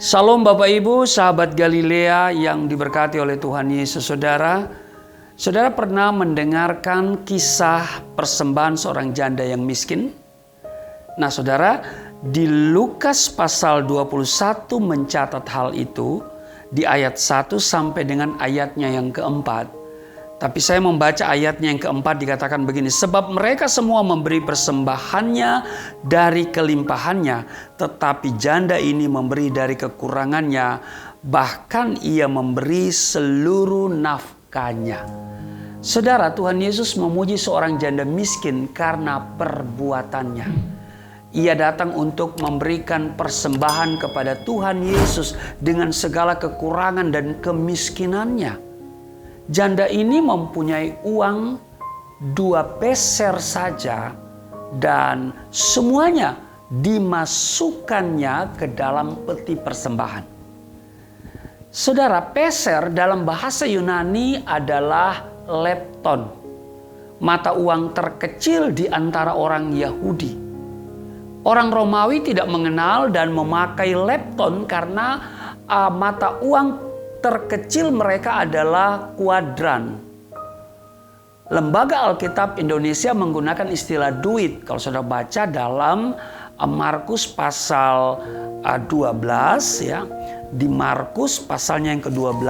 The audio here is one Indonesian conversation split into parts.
Salam Bapak Ibu, sahabat Galilea yang diberkati oleh Tuhan Yesus. Saudara pernah mendengarkan kisah persembahan seorang janda yang miskin? Nah saudara, di Lukas pasal 21 mencatat hal itu di ayat 1 sampai dengan ayatnya yang keempat. Tapi saya membaca ayatnya yang keempat, dikatakan begini: sebab mereka semua memberi persembahannya dari kelimpahannya, tetapi janda ini memberi dari kekurangannya, bahkan ia memberi seluruh nafkahnya. Saudara, Tuhan Yesus memuji seorang janda miskin karena perbuatannya. Ia datang untuk memberikan persembahan kepada Tuhan Yesus dengan segala kekurangan dan kemiskinannya. Janda ini mempunyai uang 2 peser saja dan semuanya dimasukkannya ke dalam peti persembahan. Saudara, peser dalam bahasa Yunani adalah lepton, mata uang terkecil di antara orang Yahudi. Orang Romawi tidak mengenal dan memakai lepton karena mata uang terkecil mereka adalah kuadran. Lembaga Alkitab Indonesia menggunakan istilah duit. Kalau saudara baca dalam Markus pasal 12 ya. Di Markus pasalnya yang ke-12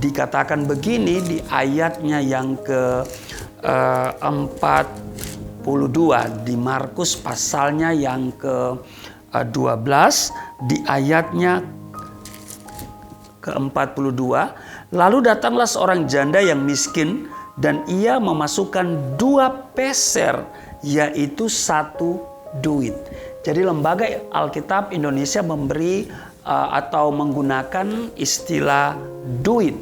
dikatakan begini di ayatnya yang ke-42. Di Markus pasalnya yang ke-12 di ayatnya ke-42, lalu datanglah seorang janda yang miskin dan ia memasukkan 2 peser, yaitu 1 duit. Jadi lembaga Alkitab Indonesia memberi atau menggunakan istilah duit.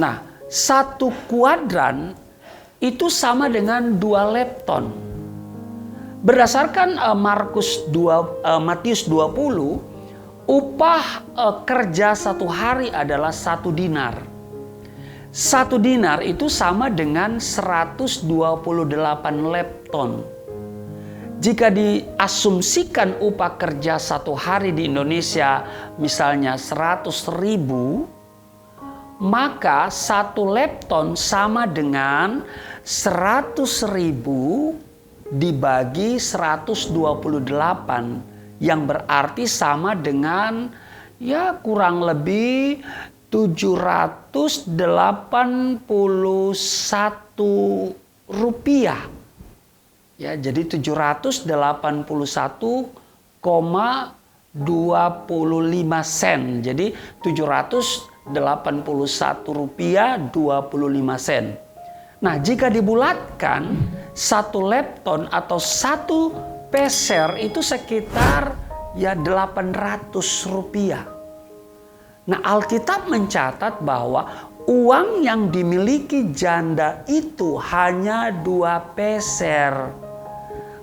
Nah, 1 kuadran itu sama dengan 2 lepton. Berdasarkan Matius 20, upah kerja 1 hari adalah 1 dinar. 1 dinar itu sama dengan 128 lepton. Jika diasumsikan upah kerja 1 hari di Indonesia misalnya 100.000, maka 1 lepton sama dengan 100.000 dibagi 128, yang berarti sama dengan ya kurang lebih 781 rupiah. Ya, jadi 781,25 sen. Jadi 781 rupiah 25 sen. Nah, jika dibulatkan 1 lepton atau 1 peser itu sekitar ya 800 rupiah. Nah, Alkitab mencatat bahwa uang yang dimiliki janda itu hanya 2 peser.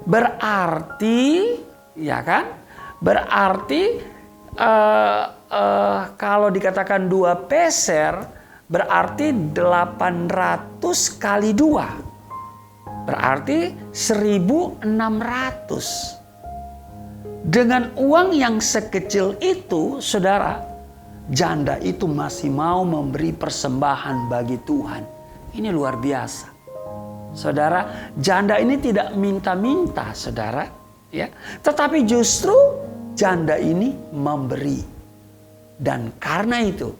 Berarti, ya kan? Berarti kalau dikatakan 2 peser berarti 800 kali 2. Berarti 1.600. Dengan uang yang sekecil itu, saudara, janda itu masih mau memberi persembahan bagi Tuhan. Ini luar biasa. Saudara, janda ini tidak minta-minta, saudara, ya. Tetapi justru janda ini memberi. Dan karena itu,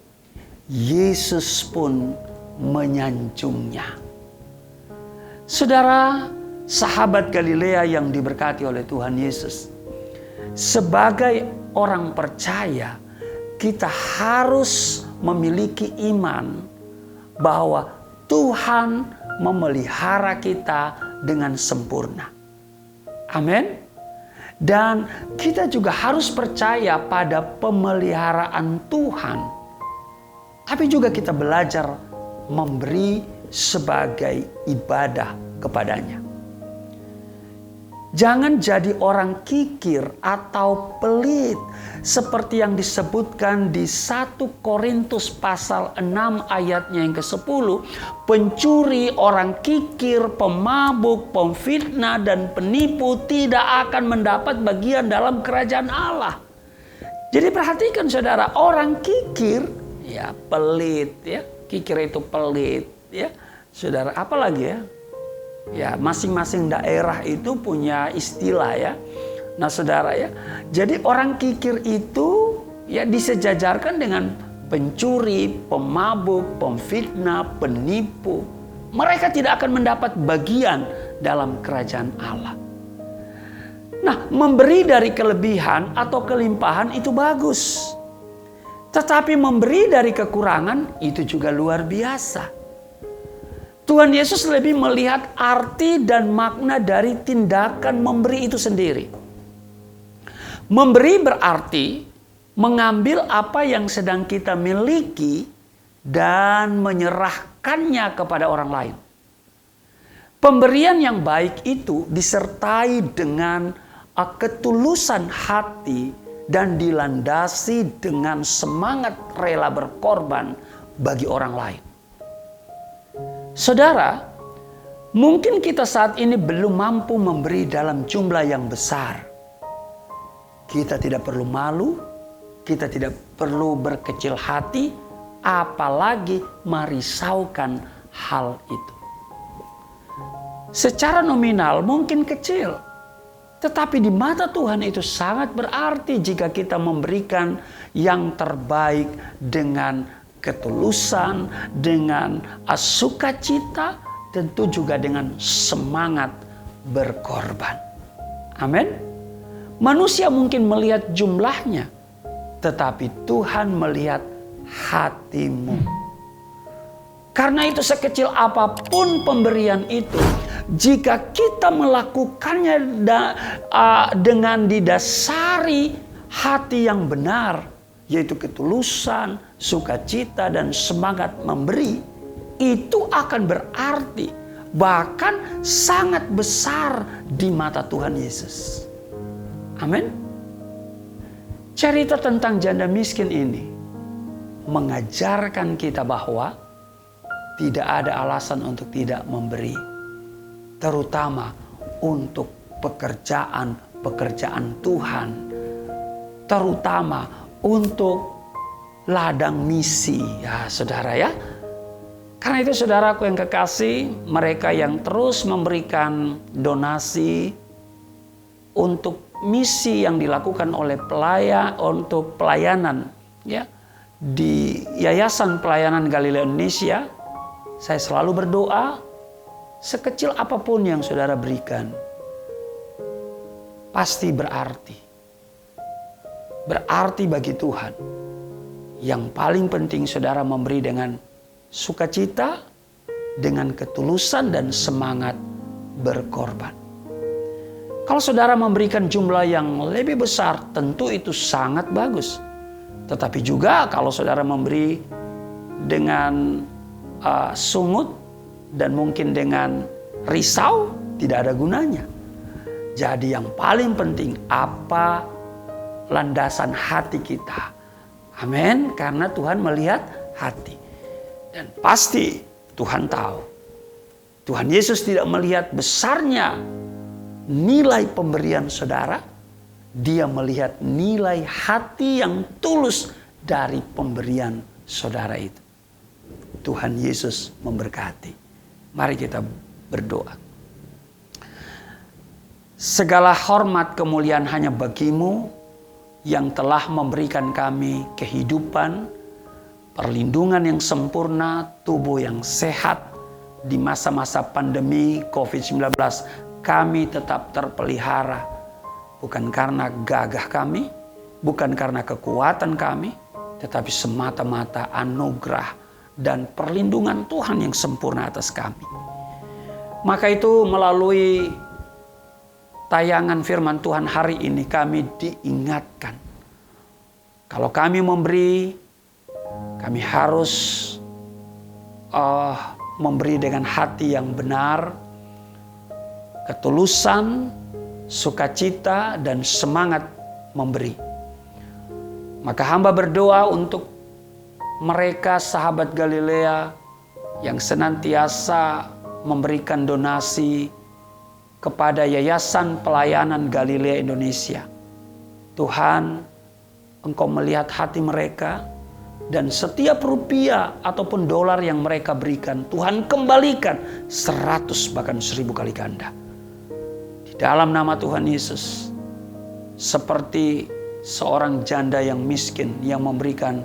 Yesus pun menyanjungnya. Saudara, sahabat Galilea yang diberkati oleh Tuhan Yesus, sebagai orang percaya, kita harus memiliki iman bahwa Tuhan memelihara kita dengan sempurna. Amin. Dan kita juga harus percaya pada pemeliharaan Tuhan. Tapi juga kita belajar memberi sebagai ibadah kepadanya. Jangan jadi orang kikir atau pelit seperti yang disebutkan di 1 Korintus pasal 6 ayatnya yang ke-10. Pencuri, orang kikir, pemabuk, pemfitnah dan penipu tidak akan mendapat bagian dalam kerajaan Allah. Jadi perhatikan saudara, orang kikir ya pelit ya. Kikir itu pelit ya. Saudara, apalagi ya? Ya, masing-masing daerah itu punya istilah ya. Nah, saudara ya. Jadi orang kikir itu ya disejajarkan dengan pencuri, pemabuk, pemfitnah, penipu. Mereka tidak akan mendapat bagian dalam kerajaan Allah. Nah, memberi dari kelebihan atau kelimpahan itu bagus. Tetapi memberi dari kekurangan itu juga luar biasa. Tuhan Yesus lebih melihat arti dan makna dari tindakan memberi itu sendiri. Memberi berarti mengambil apa yang sedang kita miliki dan menyerahkannya kepada orang lain. Pemberian yang baik itu disertai dengan ketulusan hati dan dilandasi dengan semangat rela berkorban bagi orang lain. Saudara, mungkin kita saat ini belum mampu memberi dalam jumlah yang besar. Kita tidak perlu malu, kita tidak perlu berkecil hati, apalagi merisaukan hal itu. Secara nominal mungkin kecil, tetapi di mata Tuhan itu sangat berarti jika kita memberikan yang terbaik dengan ketulusan, dengan sukacita, tentu juga dengan semangat berkorban. Amin. Manusia mungkin melihat jumlahnya, tetapi Tuhan melihat hatimu. Karena itu sekecil apapun pemberian itu, jika kita melakukannya dengan didasari hati yang benar, yaitu ketulusan, sukacita, dan semangat memberi, itu akan berarti bahkan sangat besar di mata Tuhan Yesus. Amin. Cerita tentang janda miskin ini mengajarkan kita bahwa tidak ada alasan untuk tidak memberi, terutama untuk pekerjaan Tuhan, terutama untuk ladang misi ya saudara ya. Karena itu saudaraku yang kekasih, mereka yang terus memberikan donasi untuk misi yang dilakukan oleh untuk pelayanan ya di Yayasan Pelayanan Galilea Indonesia, saya selalu berdoa, sekecil apapun yang saudara berikan pasti berarti bagi Tuhan. Yang paling penting saudara memberi dengan sukacita, dengan ketulusan dan semangat berkorban. Kalau saudara memberikan jumlah yang lebih besar, tentu itu sangat bagus. Tetapi juga kalau saudara memberi dengan sungut dan mungkin dengan risau, tidak ada gunanya. Jadi yang paling penting apa landasan hati kita. Amin. Karena Tuhan melihat hati. Dan pasti Tuhan tahu. Tuhan Yesus tidak melihat besarnya nilai pemberian saudara. Dia melihat nilai hati yang tulus dari pemberian saudara itu. Tuhan Yesus memberkati. Mari kita berdoa. Segala hormat kemuliaan hanya bagimu yang telah memberikan kami kehidupan, perlindungan yang sempurna, tubuh yang sehat di masa-masa pandemi COVID-19. Kami tetap terpelihara, bukan karena gagah kami, bukan karena kekuatan kami, tetapi semata-mata anugerah dan perlindungan Tuhan yang sempurna atas kami. Maka itu melalui tayangan firman Tuhan hari ini kami diingatkan. Kalau kami memberi, kami harus memberi dengan hati yang benar, ketulusan, sukacita, dan semangat memberi. Maka hamba berdoa untuk mereka sahabat Galilea yang senantiasa memberikan donasi kepada Yayasan Pelayanan Galilea Indonesia. Tuhan, Engkau melihat hati mereka, dan setiap rupiah ataupun dolar yang mereka berikan, Tuhan kembalikan 100 bahkan 1000 kali ganda. Di dalam nama Tuhan Yesus, seperti seorang janda yang miskin yang memberikan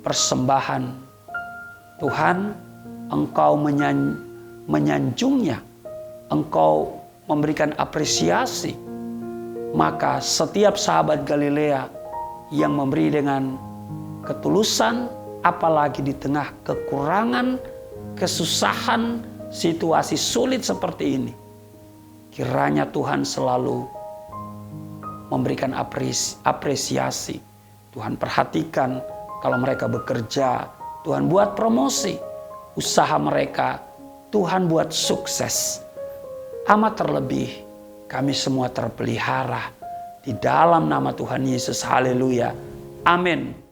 persembahan, Tuhan, Engkau menyanjungnya, Engkau memberikan apresiasi. Maka setiap sahabat Galilea yang memberi dengan ketulusan, apalagi di tengah kekurangan, kesusahan, situasi sulit seperti ini, kiranya Tuhan selalu memberikan apresiasi. Tuhan perhatikan kalau mereka bekerja, Tuhan buat promosi. Usaha mereka, Tuhan buat sukses. Amat terlebih, kami semua terpelihara di dalam nama Tuhan Yesus. Haleluya. Amin.